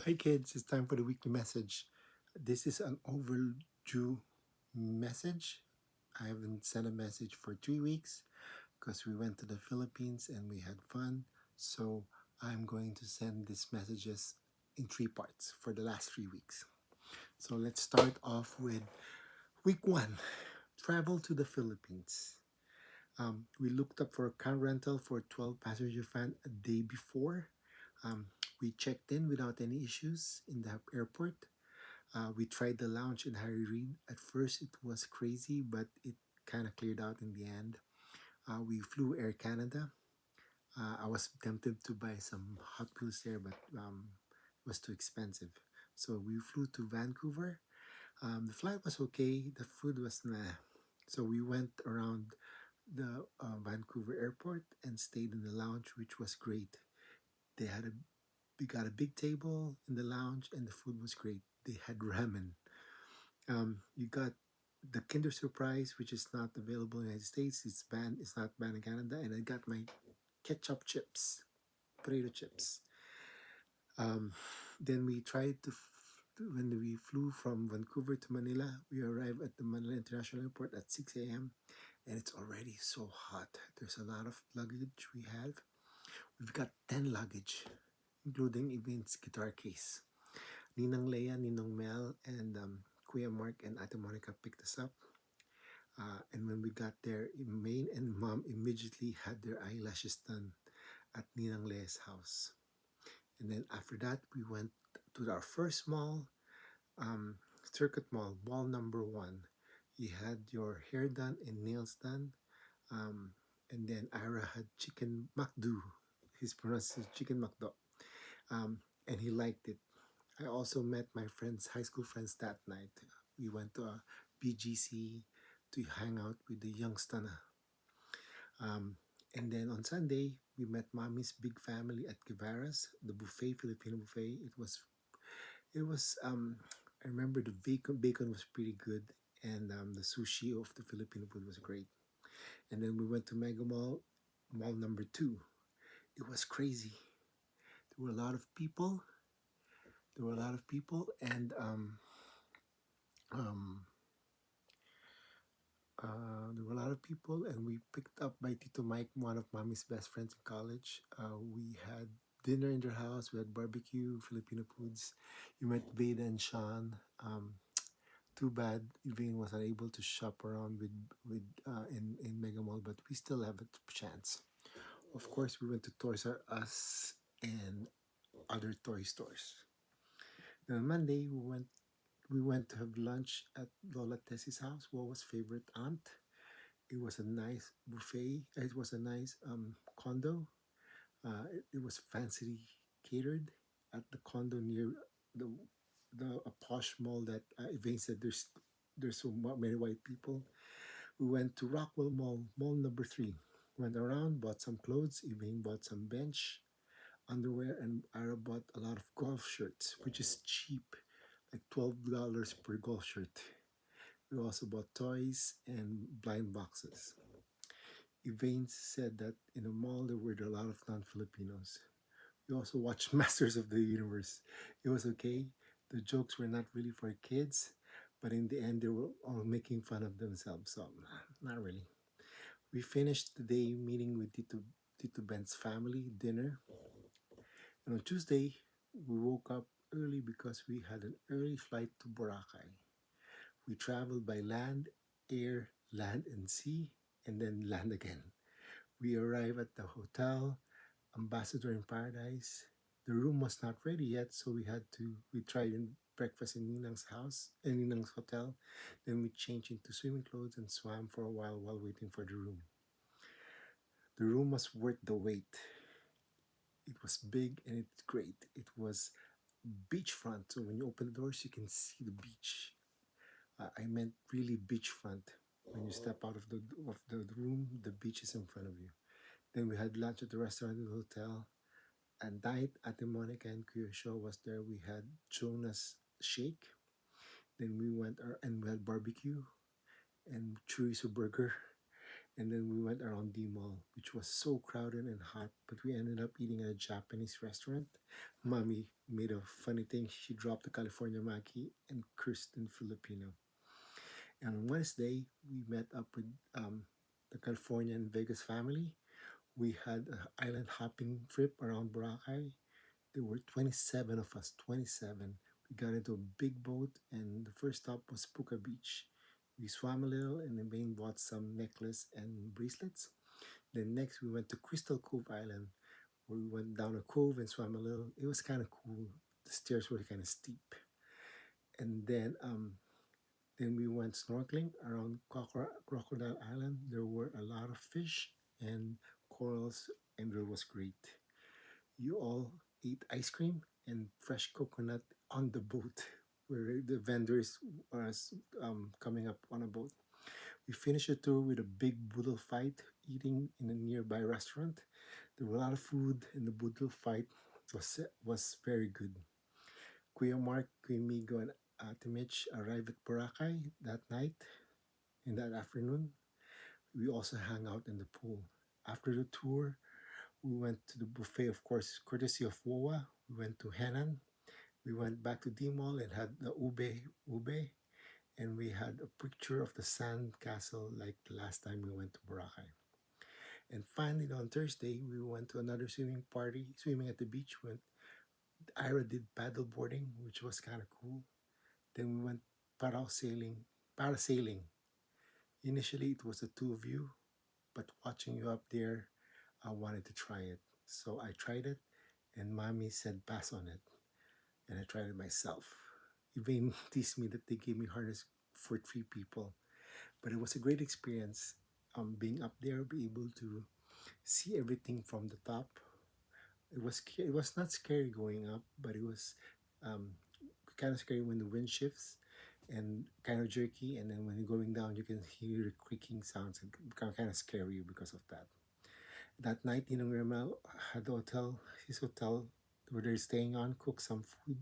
Hi kids, it's time for the weekly message. This is an overdue message. I haven't sent a message for 3 weeks because we went to the Philippines and we had fun. So I'm going to send these messages in 3 parts for the last 3 weeks. So let's start off with week one, travel to the Philippines. We looked up for a car rental for a 12 passenger van a day before. Um, we checked in without any issues in the airport. We tried the lounge in Harry Reid. At first, it was crazy, but it kind of cleared out in the end. We flew Air Canada. I was tempted to buy some hot wheels there, but it was too expensive. So we flew to Vancouver. The flight was okay. The food was nah. So we went around the Vancouver airport and stayed in the lounge, which was great. They had a we got a big table in the lounge, and the food was great. They had ramen. You got the Kinder Surprise, which is not available in the United States. It's banned. It's not banned in Canada. And I got my ketchup chips, potato chips. Um, then we tried when we flew from Vancouver to Manila, we arrived at the Manila International Airport at 6 a.m. and it's already so hot. There's a lot of luggage we have. We've got 10 luggage, including Even's guitar case. Ninang Leia, Ninong Mel, and Kuya Mark and Ate Monica picked us up. And when we got there, Maine and Mom immediately had their eyelashes done at Ninang Leia's house. And then after that, we went to our first mall, Circuit Mall, mall number one. You had your hair done and nails done. Um, and then Ira had chicken makdu. He's pronounced as chicken makdo. And he liked it. I also met my friends, high school friends that night. We went to a BGC to hang out with the young stunner. Um, and then on Sunday, we met mommy's big family at Guevara's, the buffet, Filipino buffet. It was. I remember the bacon was pretty good, and the sushi of the Filipino food was great. And then we went to Mega Mall, mall number two. It was crazy. There were a lot of people. There were a lot of people, and um, there were a lot of people, and we picked up by Tito Mike, one of mommy's best friends in college. We had dinner in their house. We had barbecue, Filipino foods. You met Veda and Sean. Too bad Yvain was unable to shop around in Mega Mall, but we still have a chance. Of course, we went to Toys R Us and other toy stores. Then on Monday, we went to have lunch at Lola Tessie's house, Wawa's favorite aunt. It was a nice buffet. It was a nice condo. It was fancy catered at the condo near the a posh mall that Elaine said there's so many white people. We went to Rockwell Mall, mall number three. Went around, bought some clothes. Elaine bought some bench underwear, and Ira bought a lot of golf shirts, which is cheap, like $12 per golf shirt. We also bought toys and blind boxes. Elaine said that in the mall there were a lot of non-Filipinos. We also watched Masters of the Universe. It was okay. The jokes were not really for kids, but in the end they were all making fun of themselves. So not really. We finished the day meeting with Tito Ben's family dinner. And on Tuesday, we woke up early because we had an early flight to Boracay. We traveled by land, air, land, and sea, and then land again. We arrived at the hotel, Ambassador in Paradise. The room was not ready yet, so we tried breakfast in Ninang's house, in Ninang's hotel. Then we changed into swimming clothes and swam for a while waiting for the room. The room was worth the wait. It was big and it's great. It was beachfront, so when you open the doors, you can see the beach. I meant really beachfront. When you step out of the room, the beach is in front of you. Then we had lunch at the restaurant in the hotel. At night, Ate Monica and Kuya Shaw was there. We had Jonas Shake. Then we went and we had barbecue and chorizo burger. And then we went around D Mall, which was so crowded and hot, but we ended up eating at a Japanese restaurant. Mommy made a funny thing. She dropped the California Maki and cursed in Filipino. And on Wednesday, we met up with the California and Vegas family. We had an island hopping trip around Boracay. There were 27 of us, 27. We got into a big boat, and the first stop was Puka Beach. We swam a little, and then Bain bought some necklace and bracelets. Then next, we went to Crystal Cove Island, where we went down a cove and swam a little. It was kind of cool. The stairs were kind of steep. And then we went snorkeling around Crocodile Island. There were a lot of fish and corals, and it was great. You all ate ice cream and fresh coconut on the boat where the vendors was coming up on a boat. We finished the tour with a big boodle fight eating in a nearby restaurant. There were a lot of food, and the boodle fight was very good. Kuya Mark, Kuya Migo, and Ate Mitch arrived at Boracay that night. In that afternoon, we also hung out in the pool. After the tour, we went to the buffet, of course, courtesy of WOA. We went to Henan. We went back to D Mall and had the ube, and we had a picture of the sand castle like the last time we went to Boracay. And finally, on Thursday, we went to another swimming party, swimming at the beach. Went Ira did paddle boarding, which was kind of cool. Then we went parasailing. Initially, it was the two of you, but watching you up there, I wanted to try it. So I tried it, and mommy said pass on it. And I tried it myself. Even teased me that they gave me harness for three people. But it was a great experience being up there, be able to see everything from the top. It was not scary going up, but it was um, kind of scary when the wind shifts and kind of jerky. And then when you're going down, you can hear the creaking sounds and kind of scare you because of that. That night, Ninong Ramel had the hotel, his hotel, where they're staying on, cooked some food,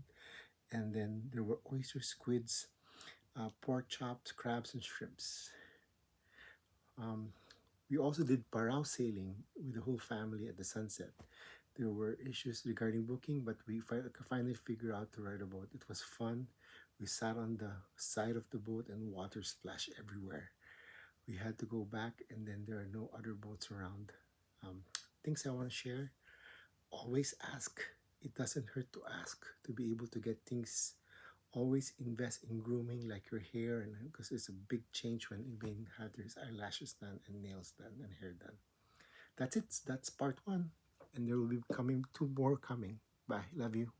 and then there were oyster squids, pork chops, crabs, and shrimps. Um, we also did parao sailing with the whole family at the sunset. There were issues regarding booking, but we finally figured out to ride a boat. It was fun. We sat on the side of the boat and water splashed everywhere. We had to go back, and then there are no other boats around. Things I want to share, always ask. It doesn't hurt to ask to be able to get things. Always invest in grooming like your hair, and because it's a big change when Elaine had her eyelashes done and nails done and hair done. That's it. That's part one, and there will be coming two more coming. Bye. Love you.